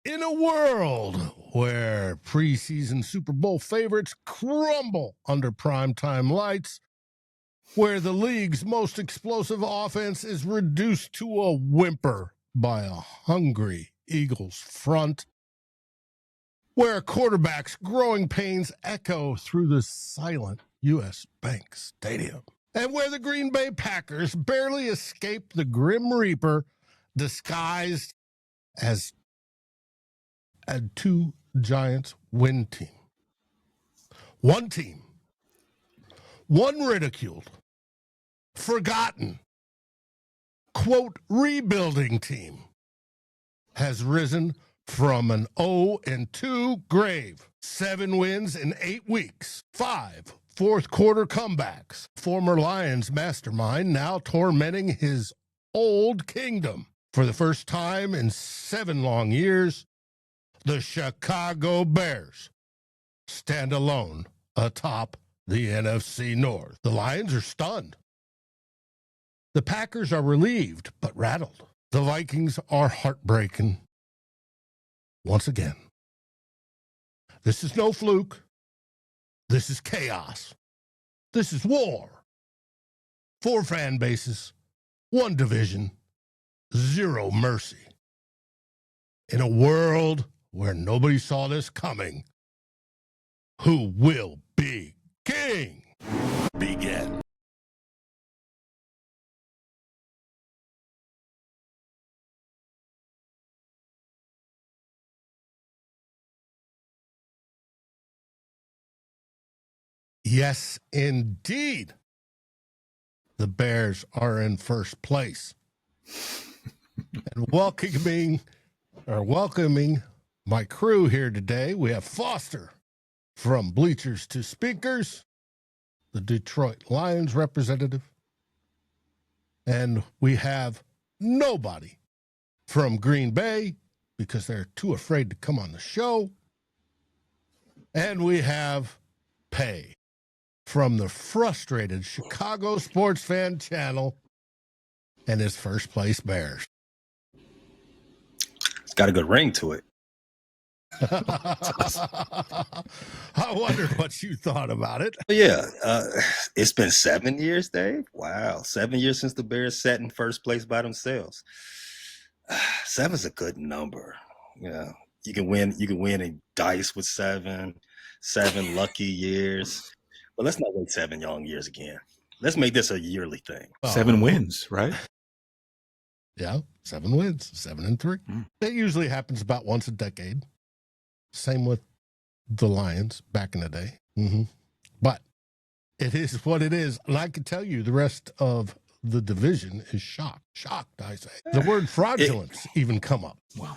In a world where preseason Super Bowl favorites crumble under primetime lights, where the league's most explosive offense is reduced to a whimper by a hungry Eagles front, where a quarterback's growing pains echo through the silent U.S. Bank Stadium, and where the Green Bay Packers barely escape the Grim Reaper disguised as a two Giants win team. One team, one ridiculed, forgotten, quote, rebuilding team has risen from an 0-2 grave. 7 wins in 8 weeks, 5 fourth-quarter comebacks. Former Lions mastermind now tormenting his old kingdom. For the first time in 7 long years, the Chicago Bears stand alone atop the NFC North. The Lions are stunned. The Packers are relieved but rattled. The Vikings are heartbreaking once again. This is no fluke. This is chaos. This is war. 4 fan bases, 1 division, 0 mercy. In a world where nobody saw this coming, who will be king? Begin. Yes, indeed. The Bears are in first place. And welcoming my crew here today, we have Foster from Bleachers to Speakers, the Detroit Lions representative. And we have nobody from Green Bay because they're too afraid to come on the show. And we have Pay from the frustrated Chicago Sports Fan Channel and his first place Bears. It's got a good ring to it. I wondered what you thought about it. Yeah, it's been 7 years, Dave. Wow, 7 years since the Bears sat in first place by themselves. 7's a good number. Yeah, you can win in dice with 7 lucky years. But let's not wait 7 long years again. Let's make this a yearly thing. 7 wins, right? Yeah, 7 wins, 7-3. It usually happens about once a decade. Same with the Lions back in the day. But it is what it is. And I can tell you the rest of the division is shocked. Shocked, I say. The word fraudulence even come up. Wow.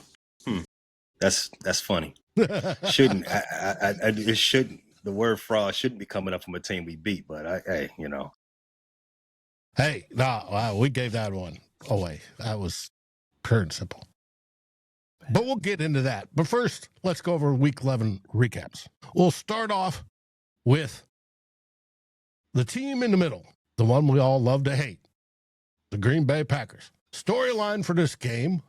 That's funny. Shouldn't. It shouldn't. The word fraud shouldn't be coming up from a team we beat, but hey, you know. Hey, no, we gave that one away. That was pure and simple. But we'll get into that. But first, let's go over Week 11 recaps. We'll start off with the team in the middle, the one we all love to hate, the Green Bay Packers. Storyline for this game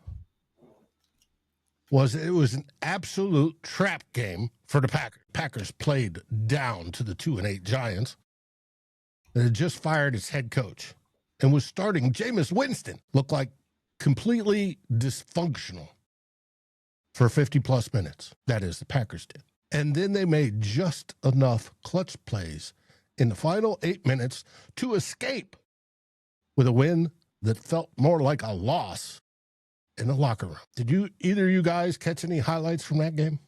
was it was an absolute trap game for the Packers. Packers played down to the 2-8 Giants that had just fired its head coach and was starting Jameis Winston. Looked like completely dysfunctional for 50-plus minutes. That is, the Packers did. And then they made just enough clutch plays in the final 8 minutes to escape with a win that felt more like a loss in the locker room. Did either of you guys catch any highlights from that game?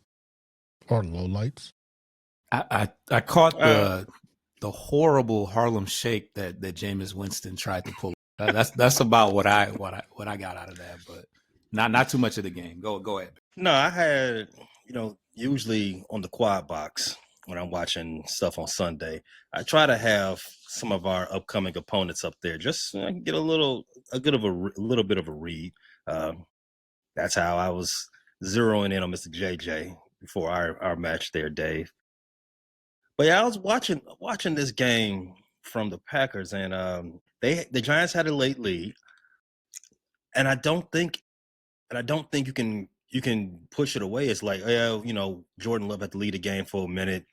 Or lowlights? I caught the horrible Harlem Shake that Jameis Winston tried to pull. That's about what I got out of that, but not too much of the game. Go ahead. No, I had, usually on the quad box when I'm watching stuff on Sunday, I try to have some of our upcoming opponents up there just so I can get a little bit of a read. That's how I was zeroing in on Mr. JJ before our match there, Dave. But yeah, I was watching this game from the Packers, and the Giants had a late lead, and I don't think you can you can push it away. It's like, oh, Jordan Love had to lead the game for a minute.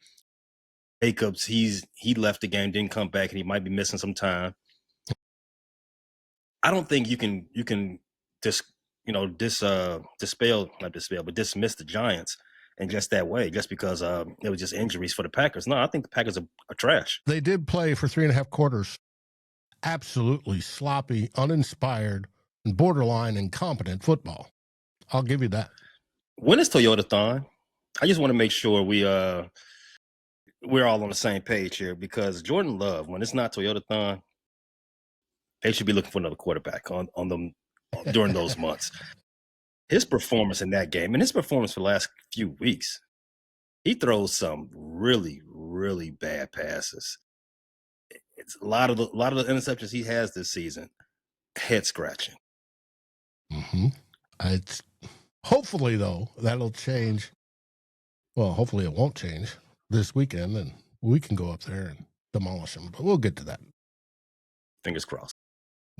Jacobs, he left the game, didn't come back, and he might be missing some time. I don't think you can dismiss the Giants in just that way, just because it was just injuries for the Packers. No, I think the Packers are trash. They did play for 3.5 quarters. Absolutely sloppy, uninspired, and borderline incompetent football. I'll give you that. When is Toyota-thon? I just want to make sure we're all on the same page here, because Jordan Love, when it's not Toyota-thon, they should be looking for another quarterback on them during those months. His performance in that game and his performance for the last few weeks, he throws some really, really bad passes. It's a lot of the interceptions he has this season, head scratching. Mm-hmm. It's hopefully, though, that'll change. Well, hopefully it won't change this weekend, and we can go up there and demolish them. But we'll get to that. Fingers crossed.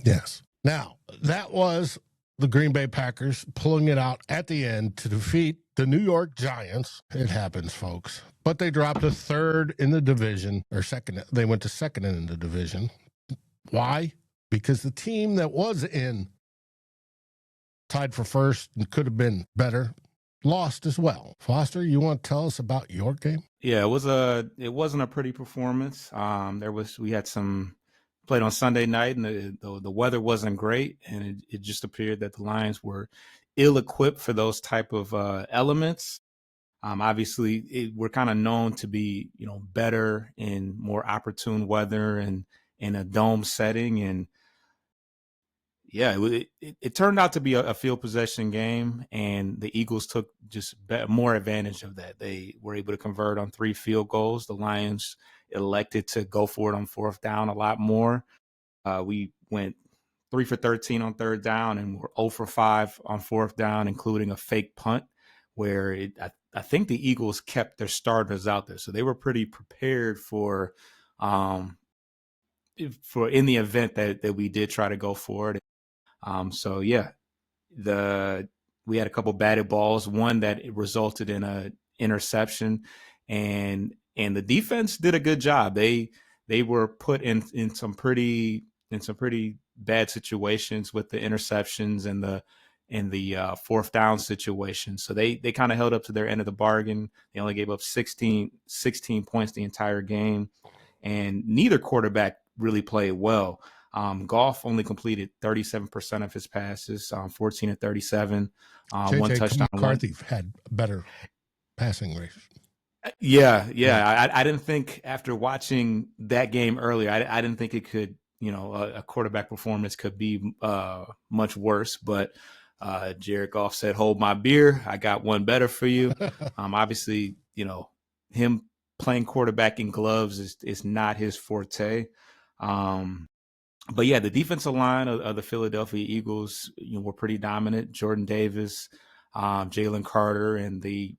Yes. Now, that was the Green Bay Packers pulling it out at the end to defeat the New York Giants. It happens, folks. But they dropped to third in the division, or second. They went to second in the division. Why? Because the team that was in tied for first and could have been better lost as well. Foster, you want to tell us about your game? Yeah, it wasn't a pretty performance. We had some played on Sunday night, and the weather wasn't great, and it just appeared that the Lions were ill-equipped for those type of elements. Obviously, we're kind of known to be, better in more opportune weather and in a dome setting, and yeah, it turned out to be a field possession game, and the Eagles took just more advantage of that. They were able to convert on 3 field goals. The Lions elected to go for it on 4th down a lot more. We went 3 for 13 on 3rd down, and we're 0 for 5 on 4th down, including a fake punt where I think the Eagles kept their starters out there. So they were pretty prepared for in the event that we did try to go for it. So yeah, we had a couple batted balls, one that resulted in a interception, and the defense did a good job. They were put in some pretty bad situations with the interceptions and the 4th down situation. So they kind of held up to their end of the bargain. They only gave up 16 points the entire game, and neither quarterback really played well. Goff only completed 37% of his passes, 14 of 37, one touchdown. McCarthy had better passing rates. Yeah. I didn't think, after watching that game earlier, I didn't think it could, a quarterback performance could be much worse. But Jared Goff said, "Hold my beer. I got one better for you." Obviously, him playing quarterback in gloves is not his forte. But yeah, the defensive line of the Philadelphia Eagles, were pretty dominant. Jordan Davis, Jalen Carter, and the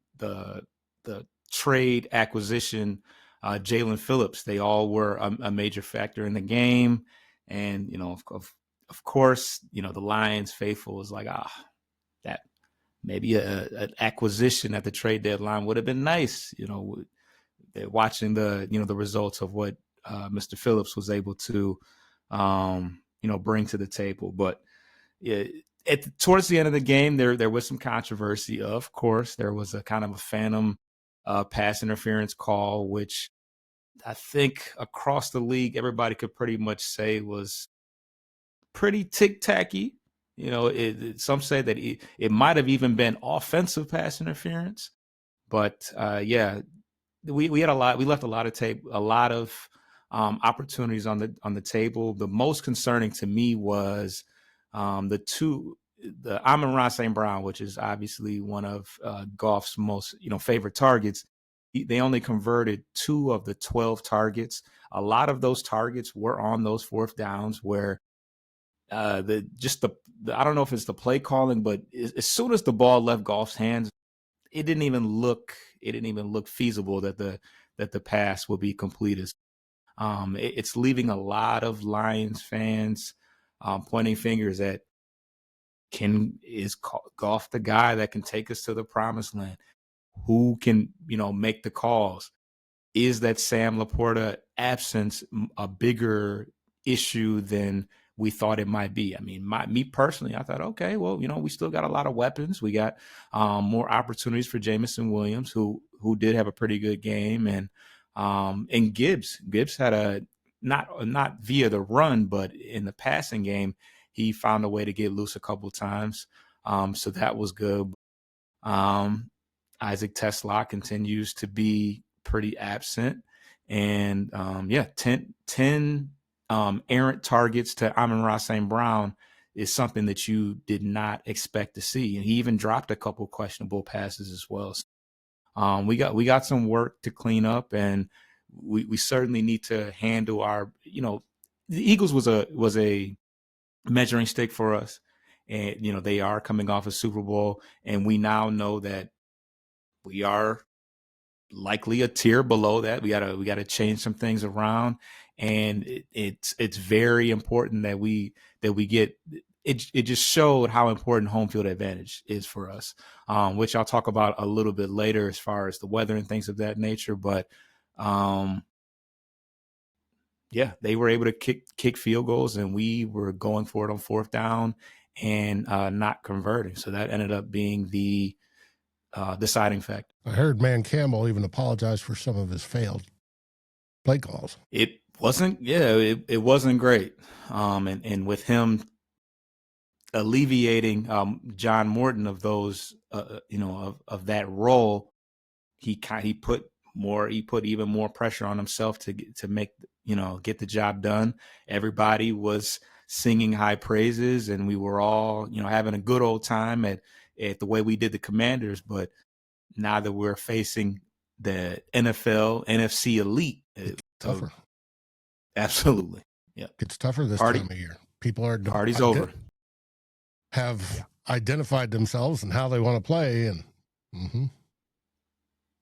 trade acquisition, Jalen Phillips, they all were a major factor in the game. And of course, the Lions faithful was like, that maybe an acquisition at the trade deadline would have been nice. They're watching the results of what Mr. Phillips was able to bring to the table. But towards the end of the game, there was some controversy. Of course, there was a kind of a phantom pass interference call, which I think across the league, everybody could pretty much say was pretty tic-tacky. Some say that it might have even been offensive pass interference. But yeah, we had we left a lot of opportunities on the table. The most concerning to me was the Amon-Ra St. Brown, which is obviously one of Goff's most favorite targets. They only converted 2 of the 12 targets. A lot of those targets were on those 4th downs where I don't know if it's the play calling, but as soon as the ball left Goff's hands, it didn't even look feasible that the pass would be completed. It's leaving a lot of Lions fans pointing fingers at is Goff the guy that can take us to the promised land? Who can, make the calls? Is that Sam Laporta absence a bigger issue than we thought it might be? I mean, me personally, I thought, okay, well, we still got a lot of weapons. We got more opportunities for Jamison Williams, who did have a pretty good game, and Gibbs had a not via the run, but in the passing game, he found a way to get loose a couple of times. So that was good. Isaac Tesla continues to be pretty absent. And 10 errant targets to Amon-Ra St. Brown is something that you did not expect to see. And he even dropped a couple questionable passes as well. So, we got some work to clean up, and we certainly need to handle our, the Eagles was a measuring stick for us. And, they are coming off a Super Bowl, and we now know that we are likely a tier below that. We gotta change some things around, and it's very important that we get it. It just showed how important home field advantage is for us, which I'll talk about a little bit later as far as the weather and things of that nature. But they were able to kick field goals, and we were going for it on fourth down and not converting. So that ended up being the deciding factor. I heard Man Campbell even apologize for some of his failed play calls. It wasn't great. And with him alleviating John Morton of those, of that role, he put even more pressure on himself to make, get the job done. Everybody was singing high praises, and we were all, having a good old time at the way we did the Commanders. But now that we're facing the NFL, NFC elite, it's tougher. Absolutely. Yeah. It's tougher this time of year. People are party's over. Have identified themselves and how they want to play, and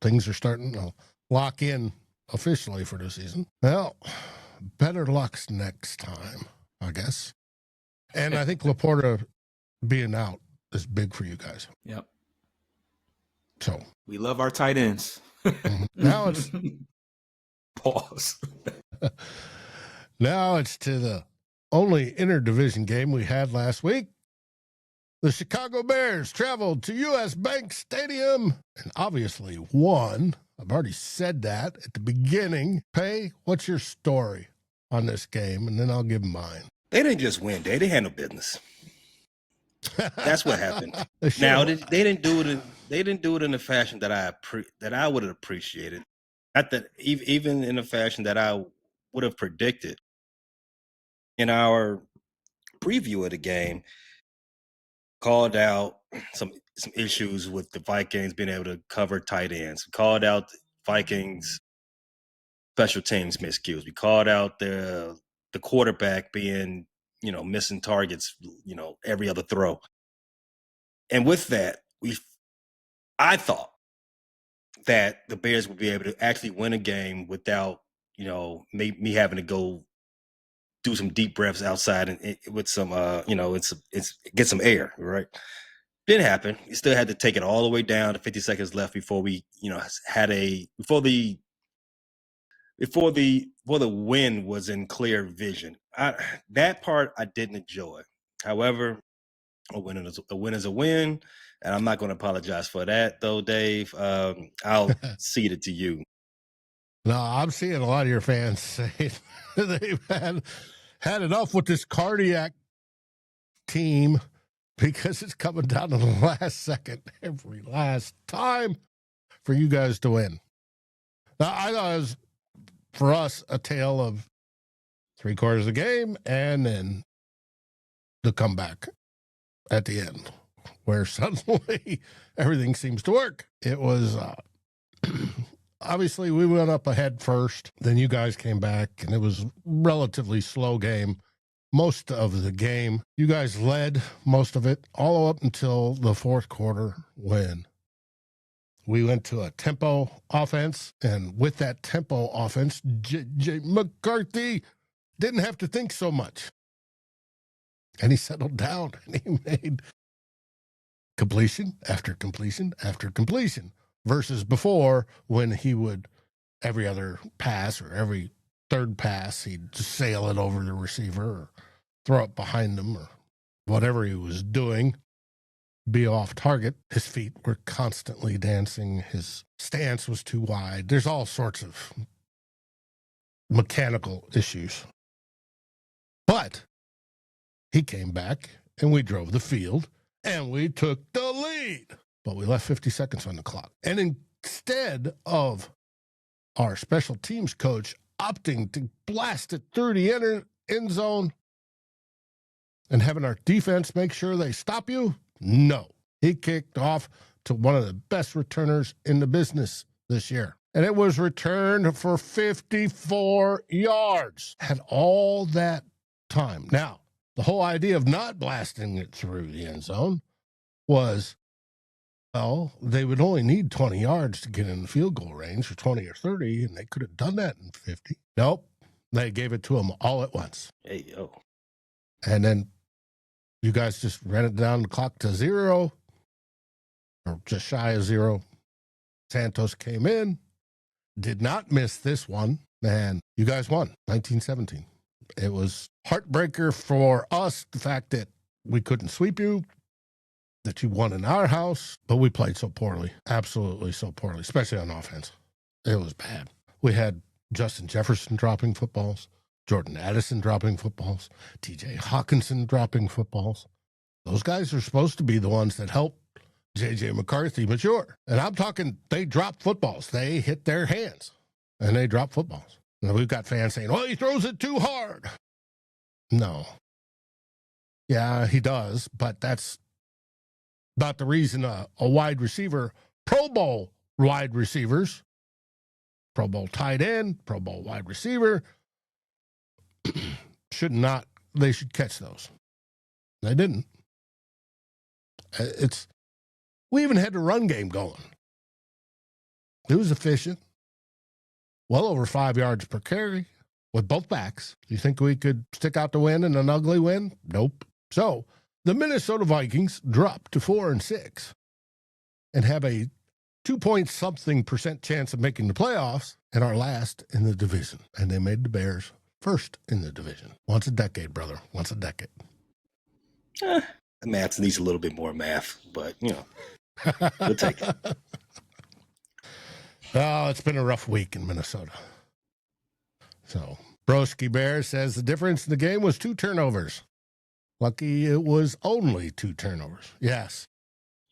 things are starting to lock in officially for the season. Well, better luck's next time, I guess. And I think Laporta being out is big for you guys. Yep. So we love our tight ends. Now it's pause. Now it's to the only interdivision game we had last week. The Chicago Bears traveled to U.S. Bank Stadium and obviously won. I've already said that at the beginning. Pay, what's your story on this game? And then I'll give mine. They didn't just win, Dave. They handled business. That's what happened. Sure. Now they didn't do it in a fashion that I would have appreciated. Not that even in a fashion that I would have predicted. In our preview of the game, called out some issues with the Vikings being able to cover tight ends. We called out the Vikings special teams miscues. We called out the quarterback being, missing targets, every other throw. And with that, I thought that the Bears would be able to actually win a game without, me having to go do some deep breaths outside and with some, it's get some air, right? Didn't happen. We still had to take it all the way down to 50 seconds left before we, before the win was in clear vision. That part I didn't enjoy. However, a win is a win, and I'm not going to apologize for that, though, Dave. I'll cede it to you. No, I'm seeing a lot of your fans say they've had enough with this cardiac team because it's coming down to the last second every last time for you guys to win. Now, I thought it was, for us, a tale of 3/4 of the game and then the comeback at the end where suddenly everything seems to work. It was obviously we went up ahead first, then you guys came back, and it was a relatively slow game most of the game. You guys led most of it all up until the fourth quarter when we went to a tempo offense, and with that tempo offense, J. McCarthy didn't have to think so much. And he settled down, and he made completion after completion after completion, versus before when he would, every other pass or every third pass, he'd just sail it over the receiver or throw it behind him or whatever he was doing, be off target. His feet were constantly dancing. His stance was too wide. There's all sorts of mechanical issues. But he came back and we drove the field and we took the lead. But we left 50 seconds on the clock. And instead of our special teams coach opting to blast it through the end zone and having our defense make sure they stop you, no. He kicked off to one of the best returners in the business this year. And it was returned for 54 yards. Had all that time. Now, the whole idea of not blasting it through the end zone was, well, they would only need 20 yards to get in the field goal range, or 20 or 30, and they could have done that in 50. Nope. They gave it to them all at once. Hey, yo. And then you guys just ran it down the clock to 0, or just shy of 0. Santos came in, did not miss this one, and you guys won 19-17. It was heartbreaker for us, the fact that we couldn't sweep you, that you won in our house, but we played so poorly, absolutely so poorly, especially on offense. It was bad. We had Justin Jefferson dropping footballs, Jordan Addison dropping footballs, TJ Hawkinson dropping footballs. Those guys are supposed to be the ones that help J.J. McCarthy mature. And I'm talking, they drop footballs. They hit their hands, and they drop footballs. And we've got fans saying, well, he throws it too hard. No. Yeah, he does, but that's not the reason a wide receiver, Pro Bowl wide receivers, Pro Bowl tight end, Pro Bowl wide receiver, they should catch those. They didn't. We even had the run game going. It was efficient. Well over 5 yards per carry with both backs. Do you think we could stick out the win in an ugly win? Nope. So the Minnesota Vikings dropped to 4-6 and have a 2-point-something% chance of making the playoffs and are last in the division. And they made the Bears first in the division. Once a decade, brother. Once a decade. The math needs a little bit more math, but, we'll take it. Oh, it's been a rough week in Minnesota. So, Broski Bear says the difference in the game was 2 turnovers. Lucky it was only 2 turnovers. Yes.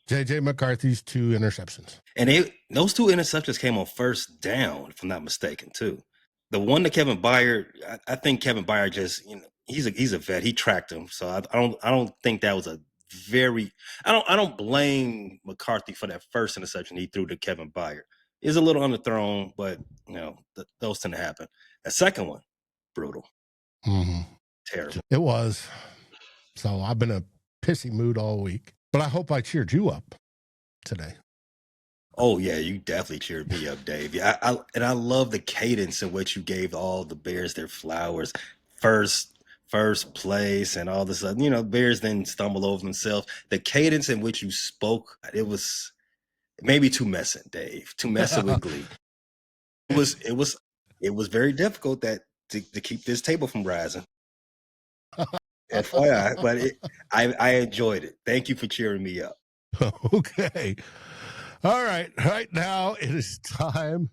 J.J. McCarthy's 2 interceptions. And those 2 interceptions came on first down, if I'm not mistaken, too. The one to Kevin Byard, I think Kevin Byard just, he's a vet. He tracked him. So I don't think that was a very – I don't blame McCarthy for that first interception he threw to Kevin Byard. It's a little underthrown, but, those tend to happen. The second one, brutal. Mm-hmm. Terrible. It was. So I've been in a pissy mood all week. But I hope I cheered you up today. Oh, yeah, you definitely cheered me up, Dave. Yeah, I love the cadence in which you gave all the Bears their flowers. First place and all this stuff. Bears then stumble over themselves. The cadence in which you spoke, it was maybe too messy, Dave. Too messy with glee. It was very difficult to keep this table from rising. FYI, but I enjoyed it. Thank you for cheering me up. Okay. All right. Right now it is time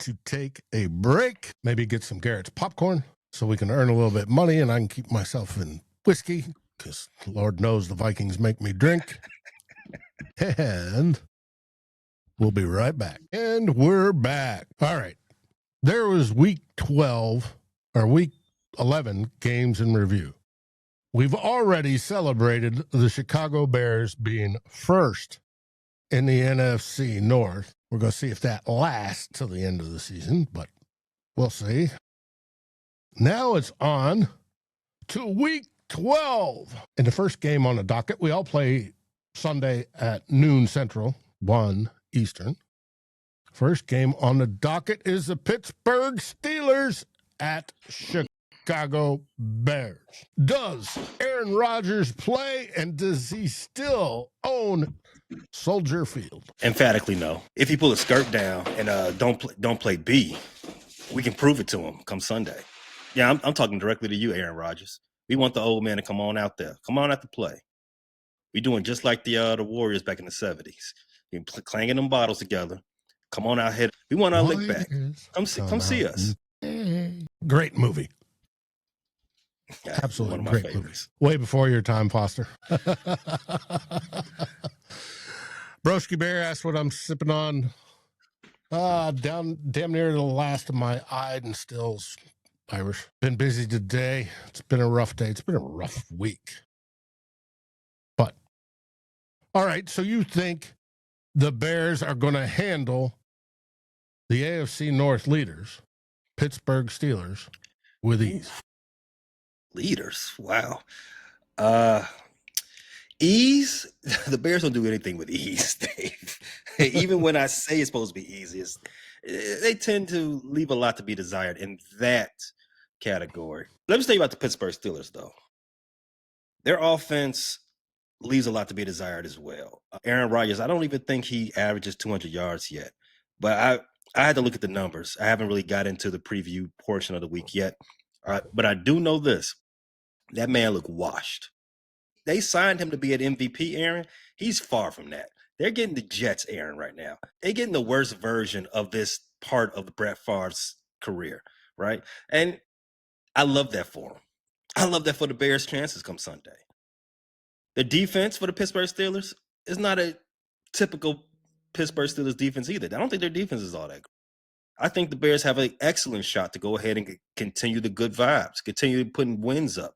to take a break. Maybe get some Garrett's popcorn so we can earn a little bit of money and I can keep myself in whiskey because Lord knows the Vikings make me drink. And we'll be right back. And we're back. All right. There was week 11 games in review. We've already celebrated the Chicago Bears being first in the NFC North. We're going to see if that lasts till the end of the season, but we'll see. Now it's on to week 12. In the first game on the docket, we all play Sunday at noon Central, 1 Eastern. First game on the docket is the Pittsburgh Steelers at Chicago. Chicago Bears. Does Aaron Rodgers play, and does he still own Soldier Field? Emphatically no. If he pull his skirt down and don't play B, we can prove it to him come Sunday. Yeah, I'm talking directly to you, Aaron Rodgers. We want the old man to come on out there. Come on out to play. We doing just like the Warriors back in the 70s. We clanging them bottles together. Come on out here. We want our lick back. Come see us. Great movie. Yeah, absolutely one of my great favorites. Movie. Way before your time, Foster. Broski Bear asked what I'm sipping on. Down damn near the last of my Iden stills, Irish. Been busy today. It's been a rough day. It's been a rough week. But, all right, so you think the Bears are going to handle the AFC North leaders, Pittsburgh Steelers, with ease? Leaders? Wow. Ease? The Bears don't do anything with ease, Dave. Even when I say it's supposed to be easy, they tend to leave a lot to be desired in that category. Let me tell you about the Pittsburgh Steelers, though. Their offense leaves a lot to be desired as well. Aaron Rodgers, I don't even think he averages 200 yards yet. But I had to look at the numbers. I haven't really got into the preview portion of the week yet. But I do know this. That man looked washed. They signed him to be an MVP, Aaron. He's far from that. They're getting the Jets, Aaron, right now. They're getting the worst version of this part of Brett Favre's career, right? And I love that for him. I love that for the Bears' chances come Sunday. The defense for the Pittsburgh Steelers is not a typical Pittsburgh Steelers defense either. I don't think their defense is all that good. I think the Bears have an excellent shot to go ahead and continue the good vibes, continue putting wins up.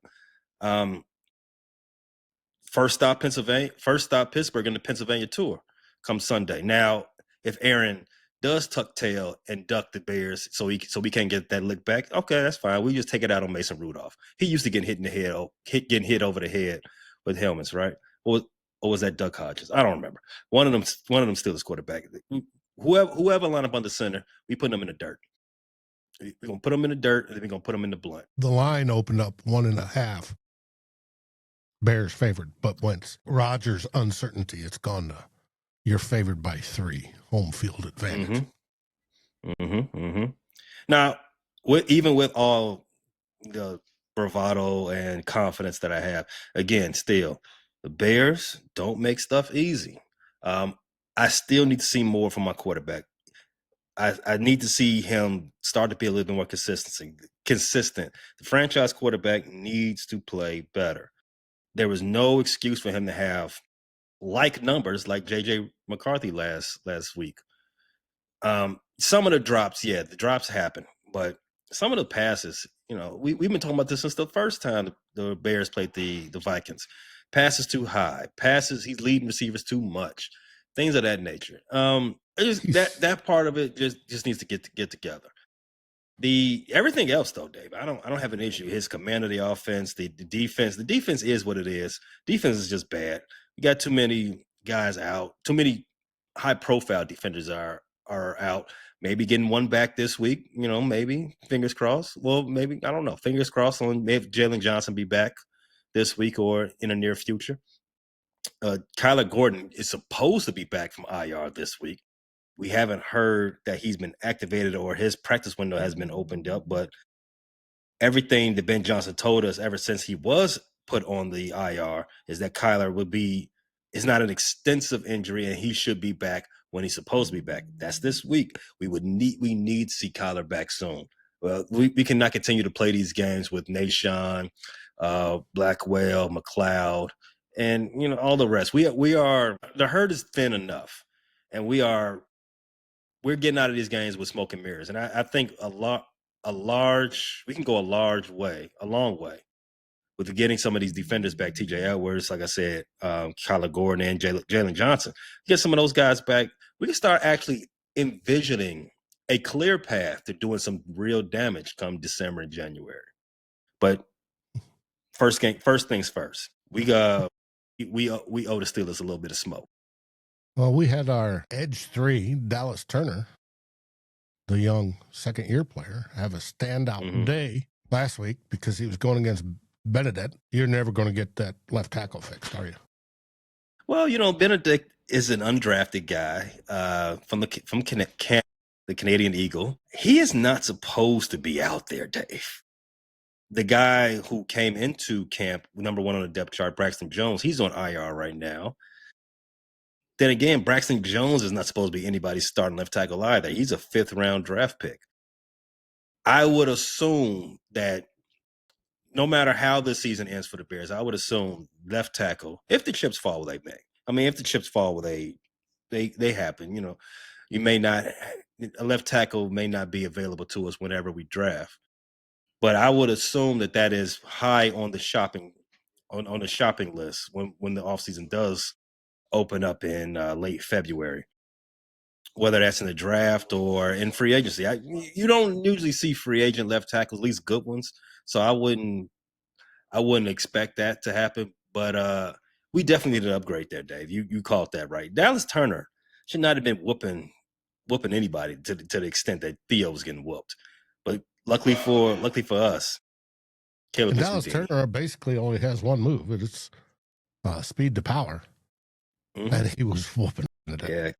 First stop Pittsburgh in the Pennsylvania tour come Sunday. Now, if Aaron does tuck tail and duck the Bears so we can't get that lick back, okay, that's fine. We just take it out on Mason Rudolph. He used to get hit in the head, getting hit over the head with helmets, right? Or was that Duck Hodges? I don't remember. One of them Steelers quarterback. Whoever line up under center, we put them in the dirt. We're gonna put them in the dirt, and then we're gonna put them in the blunt. The line opened up 1.5. Bears favored, but once Rodgers' uncertainty, it's gone to you're favored by 3. Home field advantage. Now, even with all the bravado and confidence that I have, again, still, the Bears don't make stuff easy. I still need to see more from my quarterback. I need to see him start to be a little bit more consistent. The franchise quarterback needs to play better. There was no excuse for him to have like numbers like J.J. McCarthy last week. Some of the drops, the drops happen, but some of the passes, we've been talking about this since the first time the Bears played the Vikings. Passes too high, he's leading receivers too much, things of that nature. That part of it just needs to get together. Everything else though, Dave, I don't have an issue. His command of the offense, the defense. The defense is what it is. Defense is just bad. We got too many guys out. Too many high-profile defenders are out. Maybe getting one back this week. Maybe fingers crossed. Well, maybe I don't know. Fingers crossed on maybe Jalen Johnson be back this week or in the near future. Kyler Gordon is supposed to be back from IR this week. We haven't heard that he's been activated or his practice window has been opened up, but everything that Ben Johnson told us ever since he was put on the IR is that Kyler is not an extensive injury and he should be back when he's supposed to be back. That's this week. We need to see Kyler back soon. Well, we cannot continue to play these games with Nashawn, Blackwell, McLeod, and all the rest. We are the herd is thin enough, and we're getting out of these games with smoke and mirrors. And I think we can go a long way with getting some of these defenders back. TJ Edwards, like I said, Kyler Gordon and Jalen Johnson. Get some of those guys back. We can start actually envisioning a clear path to doing some real damage come December and January. But first things first. We owe the Steelers a little bit of smoke. Well, we had our Edge 3, Dallas Turner, the young second-year player, have a standout day. last week because he was going against Benedict. You're never going to get that left tackle fixed, are you? Well, Benedict is an undrafted guy from the Canadian Eagle. He is not supposed to be out there, Dave. The guy who came into camp, number 1 on the depth chart, Braxton Jones, he's on IR right now. Then again, Braxton Jones is not supposed to be anybody's starting left tackle either. He's a 5th-round draft pick. I would assume that no matter how this season ends for the Bears, I would assume left tackle, if the chips fall where they may. I mean, if the chips fall where they happen, you may not, a left tackle may not be available to us whenever we draft. But I would assume that is high on the shopping on the shopping list when the offseason does open up in late February, whether that's in the draft or in free agency. You don't usually see free agent left tackles, at least good ones. So I wouldn't expect that to happen. But we definitely need an upgrade there, Dave. You called that right. Dallas Turner should not have been whooping anybody to the extent that Theo was getting whooped. But luckily for us, Caleb Dallas Turner basically only has one move. It's speed to power. Mm-hmm. And he was whooping it. Yeah.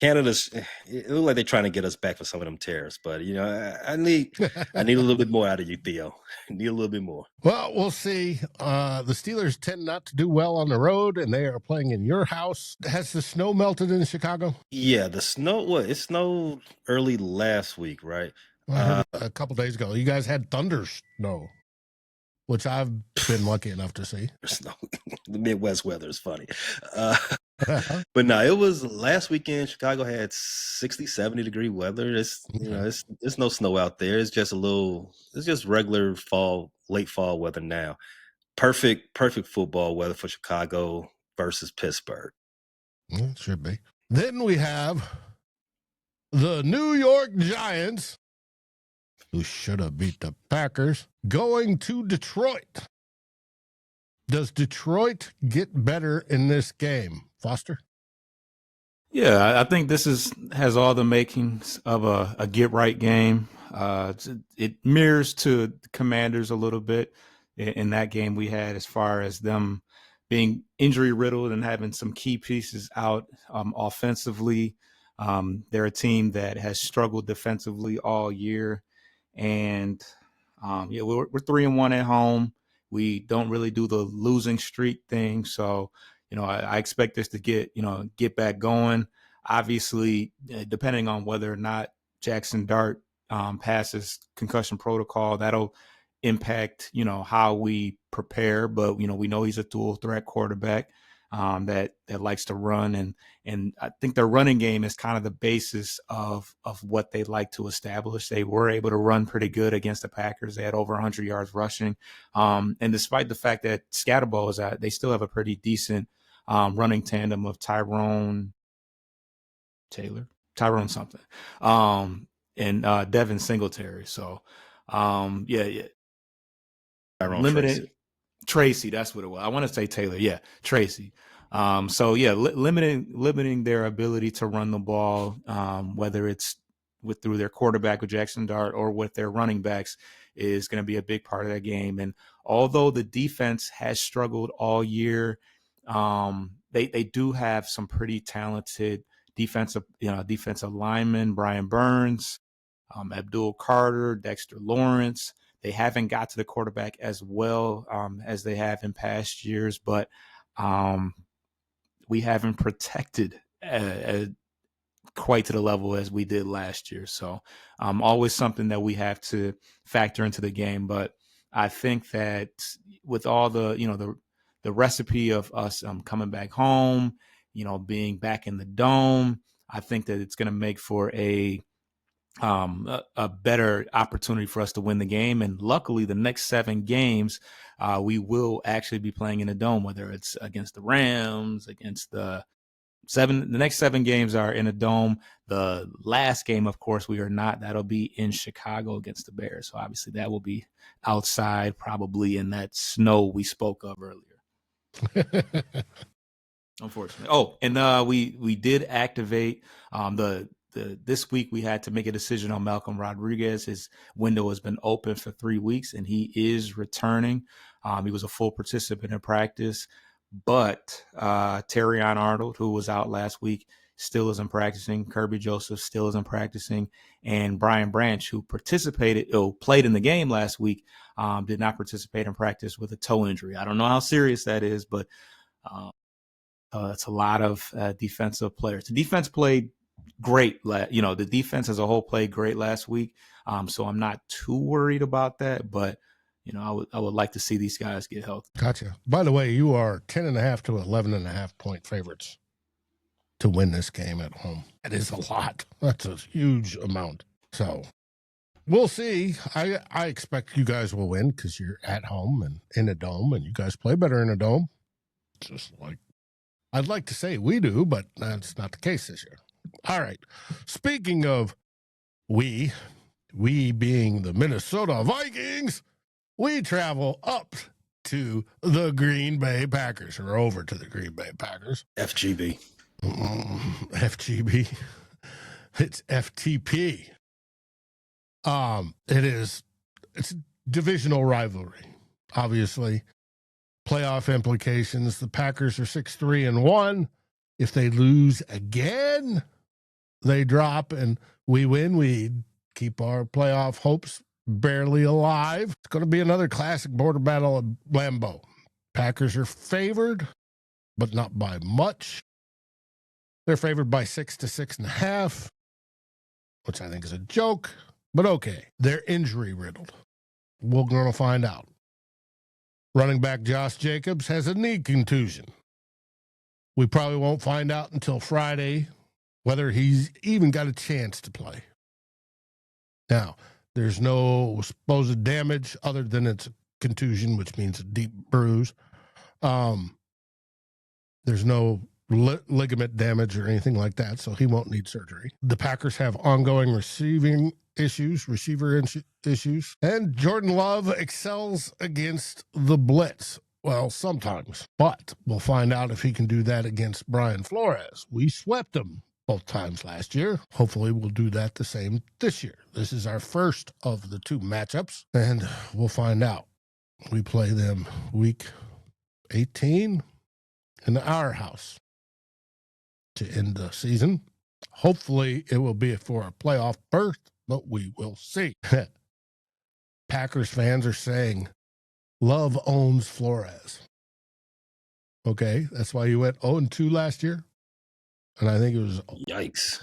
Canada's, it looked like they're trying to get us back for some of them tears, but I need a little bit more out of you, Theo. I need a little bit more. Well, we'll see. The Steelers tend not to do well on the road, and they are playing in your house. Has the snow melted in Chicago? Yeah, the snow. It snowed early last week, right? I heard a couple days ago. You guys had thunder snow, which I've been lucky enough to see. Snow. The Midwest weather is funny. But no, it was last weekend. Chicago had 60, 70 degree weather. It's it's no snow out there. It's just regular late fall weather now. Perfect football weather for Chicago versus Pittsburgh. It should be. Then we have the New York Giants, who should have beat the Packers, going to Detroit. Does Detroit get better in this game, Foster? Yeah, I think this has all the makings of a get-right game. It mirrors to the Commanders a little bit in that game we had, as far as them being injury-riddled and having some key pieces out offensively. They're a team that has struggled defensively all year. And we're 3-1 at home. We don't really do the losing streak thing. So, I expect this to get back going. Obviously, depending on whether or not Jackson Dart passes concussion protocol, that'll impact, how we prepare. But, we know he's a dual threat quarterback that likes to run. And I think their running game is kind of the basis of what they like to establish. They were able to run pretty good against the Packers. They had over 100 yards rushing. And despite the fact that Scatterbo is out, they still have a pretty decent running tandem of Tyrone something, and Devin Singletary. So, yeah. Tyrone Tracy, that's what it was. I want to say Taylor. Yeah, Tracy. Limiting their ability to run the ball, whether it's through their quarterback with Jackson Dart or with their running backs, is going to be a big part of that game. And although the defense has struggled all year, they do have some pretty talented defensive linemen: Brian Burns, Abdul Carter, Dexter Lawrence. They haven't got to the quarterback as well as they have in past years, but we haven't protected quite to the level as we did last year. So always something that we have to factor into the game. But I think that with all the recipe of us coming back home, being back in the dome, I think that it's going to make for a better opportunity for us to win the game. And luckily, the next 7 games, we will actually be playing in a dome, whether it's against the Rams, the next 7 games are in a dome. The last game, of course, we are not. That'll be in Chicago against the Bears. So obviously that will be outside, probably in that snow we spoke of earlier. Unfortunately. Oh, and we did activate the this week we had to make a decision on Malcolm Rodriguez. His window has been open for 3 weeks, and he is returning. He was a full participant in practice, but Terrion Arnold, who was out last week, still isn't practicing. Kirby Joseph still isn't practicing, and Brian Branch, who played in the game last week, did not participate in practice with a toe injury. I don't know how serious that is, but it's a lot of defensive players. The defense played great. The defense as a whole played great last week. So I'm not too worried about that, but I would like to see these guys get healthy. Gotcha. By the way, you are 10.5 to 11.5 point favorites to win this game at home. That is a lot. That's a huge amount. So we'll see. I expect you guys will win because you're at home and in a dome, and you guys play better in a dome. Just like I'd like to say we do, but that's not the case this year. All right. Speaking of we being the Minnesota Vikings, we travel up to the Green Bay Packers, or over to the Green Bay Packers. FGB. FGB. It's FTP. It's a divisional rivalry, obviously. Playoff implications. The Packers are 6-3-1. If they lose again, they drop, and we win. We keep our playoff hopes barely alive. It's going to be another classic border battle at Lambeau. Packers are favored, but not by much. They're favored by 6 to 6.5, which I think is a joke, but okay. They're injury riddled. We're going to find out. Running back Josh Jacobs has a knee contusion. We probably won't find out until Friday whether he's even got a chance to play. Now, there's no supposed damage other than it's a contusion, which means a deep bruise. There's no ligament damage or anything like that, so he won't need surgery. The Packers have ongoing receiver issues, and Jordan Love excels against the blitz. Well, sometimes, but we'll find out if he can do that against Brian Flores. We swept him both times last year. Hopefully we'll do that the same this year. This is our first of the 2 matchups, and we'll find out. We play them week 18 in our house to end the season. Hopefully it will be for a playoff berth, but we will see. Packers fans are saying Love owns Flores. Okay, that's why you went 0-2 last year. And I think it was Yikes.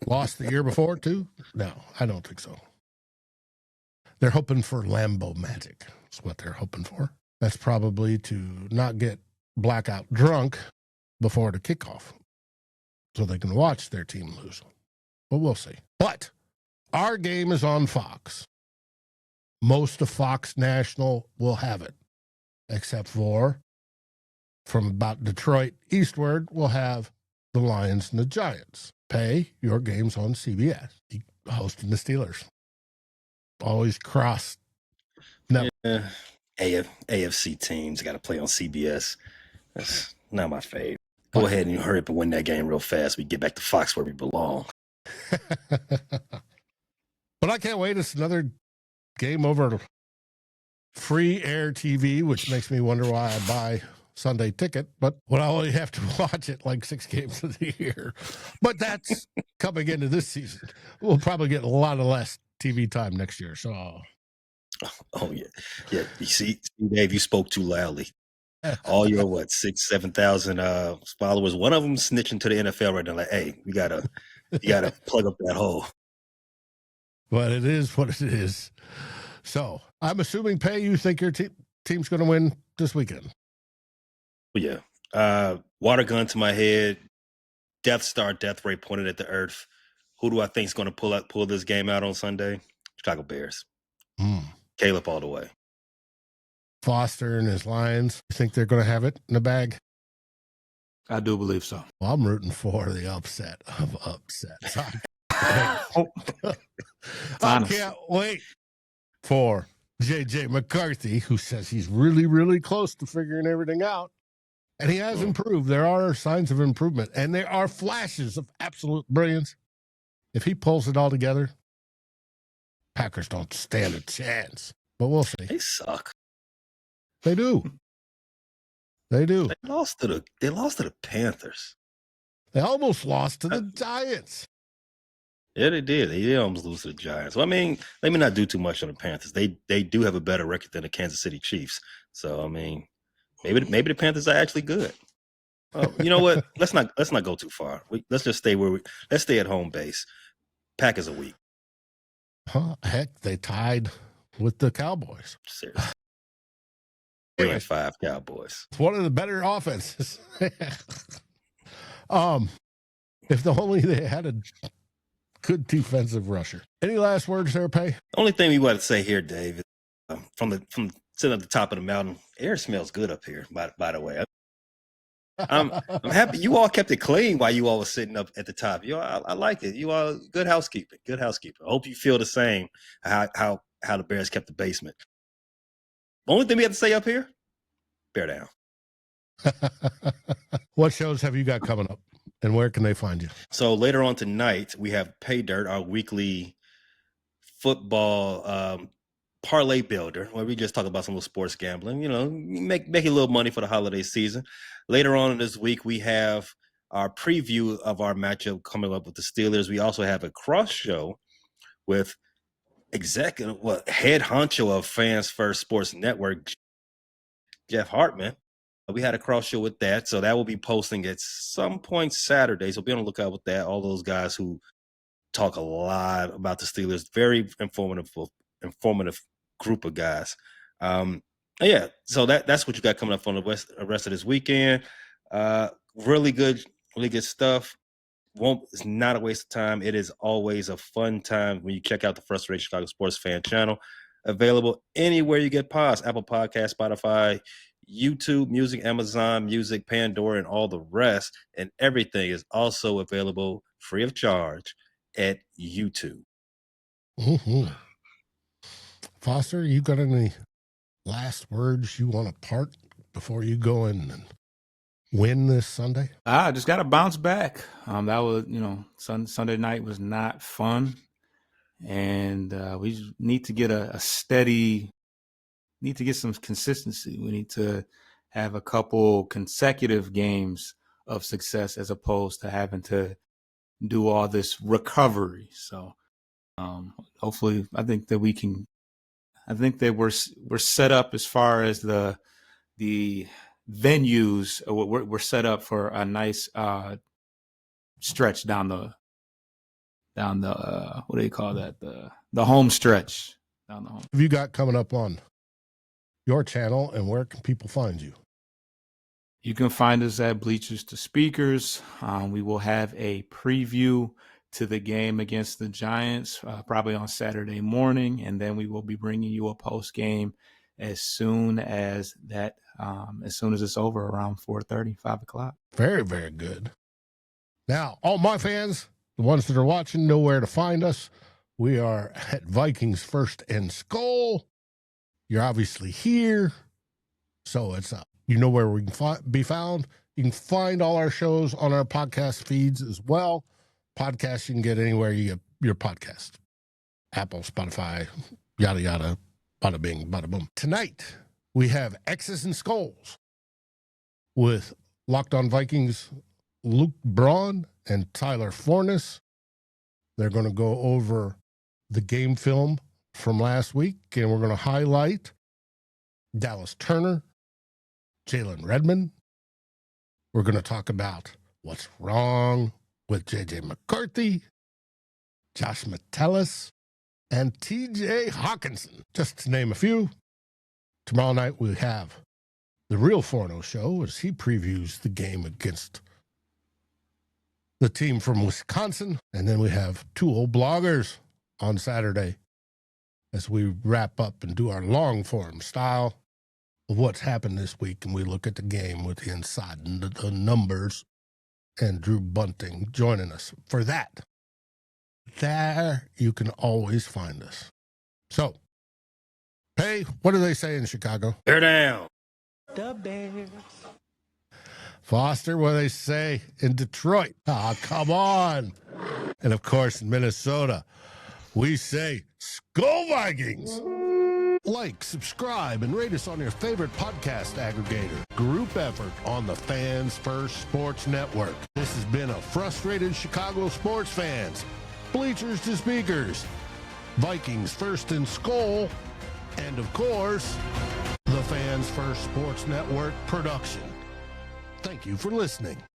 Lost the year before too? No, I don't think so. They're hoping for Lambeau magic. That's what they're hoping for. That's probably to not get blackout drunk before the kickoff so they can watch their team lose. But we'll see. But our game is on Fox. Most of Fox National will have it, except for from about Detroit eastward, we'll have the Lions and the Giants. Pay your games on CBS. Hosting the Steelers. Always cross. No. Yeah. AFC teams got to play on CBS. That's not my fave. Go ahead and hurry up and win that game real fast. We get back to Fox where we belong. But I can't wait. It's another game over free air TV, which makes me wonder why I buy Sunday ticket, but when I only have to watch it like 6 games of the year. But that's coming into this season. We'll probably get a lot of less TV time next year. So, oh yeah. You see, Dave, you spoke too loudly. All your 6,000-7,000 followers. One of them snitching to the NFL right now. Like, hey, you gotta plug up that hole. But it is what it is. So I'm assuming, Pay, you think your team's going to win this weekend? Yeah. Water gun to my head. Death Star, death ray pointed at the earth. Who do I think is going to pull this game out on Sunday? Chicago Bears. Caleb all the way. Foster and his Lions. You think they're going to have it in the bag? I do believe so. Well, I'm rooting for the upset of upsets. I can't wait for J.J. McCarthy, who says he's really, really close to figuring everything out. And he has improved. There are signs of improvement, and there are flashes of absolute brilliance. If he pulls it all together, Packers don't stand a chance. But we'll see. They suck. They do. They do. They lost to the Panthers. They almost lost to the Giants. Yeah, they did. They did almost lose to the Giants. Well, I mean, let me not do too much on the Panthers. They do have a better record than the Kansas City Chiefs. So I mean, maybe the Panthers are actually good. You know what? Let's not go too far. Let's just stay let's stay at home base. Packers are weak. Huh? Heck, they tied with the Cowboys. Seriously. 3-5 Cowboys. It's one of the better offenses. If only they had a good defensive rusher. Any last words there, Pay? The only thing we want to say here, Dave, is, from sitting at the top of the mountain, air smells good up here. By the way, I'm happy you all kept it clean while you all were sitting up at the top. You all, I like it. You all good housekeeping. Good housekeeping. I hope you feel the same. How the Bears kept the basement. The only thing we have to say up here, bear down. What shows have you got coming up, and where can they find you? So later on tonight, we have Pay Dirt, our weekly football parlay builder, where we just talk about some little sports gambling. You know, make a little money for the holiday season. Later on in this week, we have our preview of our matchup coming up with the Steelers. We also have a cross show with head honcho of Fans First Sports Network, Jeff Hartman. We had a cross show with that, so that will be posting at some point Saturday. So be on the lookout with that. All those guys who talk a lot about the Steelers, very informative group of guys. Yeah, so that's what you got coming up on the rest of this weekend. Really good stuff. It's not a waste of time. It is always a fun time when you check out the Frustrated Chicago Sports Fan channel. Available anywhere you get pods, Apple Podcasts, Spotify, YouTube Music, Amazon Music, Pandora, and all the rest. And everything is also available free of charge at YouTube. Mm-hmm. Foster, you got any last words you want to part before you go in and win this Sunday? I just got to bounce back. That was, Sunday night was not fun. And we need to get need to get some consistency. We need to have a couple consecutive games of success as opposed to having to do all this recovery. So hopefully I think that we're set up as far as the venues. We're set up for a nice stretch down the what do you call that? The home stretch down the home. What have you got coming up on your channel, and where can people find you? You can find us at Bleachers to Speakers. We will have a preview to the game against the Giants probably on Saturday morning, and then we will be bringing you a post game as soon as it's over, around 4:30, 5 o'clock. Very, very good. Now, all my fans, the ones that are watching, know where to find us. We are at Vikings First and Skull. You're obviously here, so it's you know where we can be found. You can find all our shows on our podcast feeds as well. Podcasts you can get anywhere you get your podcast. Apple, Spotify, yada, yada, bada bing, bada boom. Tonight, we have X's and Skulls with Locked On Vikings, Luke Braun and Tyler Fornes. They're going to go over the game film from last week, and we're going to highlight Dallas Turner, Jalen Redmond. We're going to talk about what's wrong with J.J. McCarthy, Josh Metellus, and T.J. Hawkinson, just to name a few. Tomorrow night we have the Real Forno Show as he previews the game against the team from Wisconsin. And then we have two old bloggers on Saturday as we wrap up and do our long form style of what's happened this week. And we look at the game with the inside and the numbers, and Drew Bunting joining us for that. There you can always find us. So, hey, what do they say in Chicago? Bear down. The Bears. Foster, what do they say in Detroit? Ah, come on. And of course, in Minnesota, we say, Skol Vikings! Like, subscribe, and rate us on your favorite podcast aggregator. Group effort on the Fans First Sports Network. This has been a frustrated Chicago sports fans. Bleachers to speakers. Vikings first and Skol. And of course, the Fans First Sports Network production. Thank you for listening.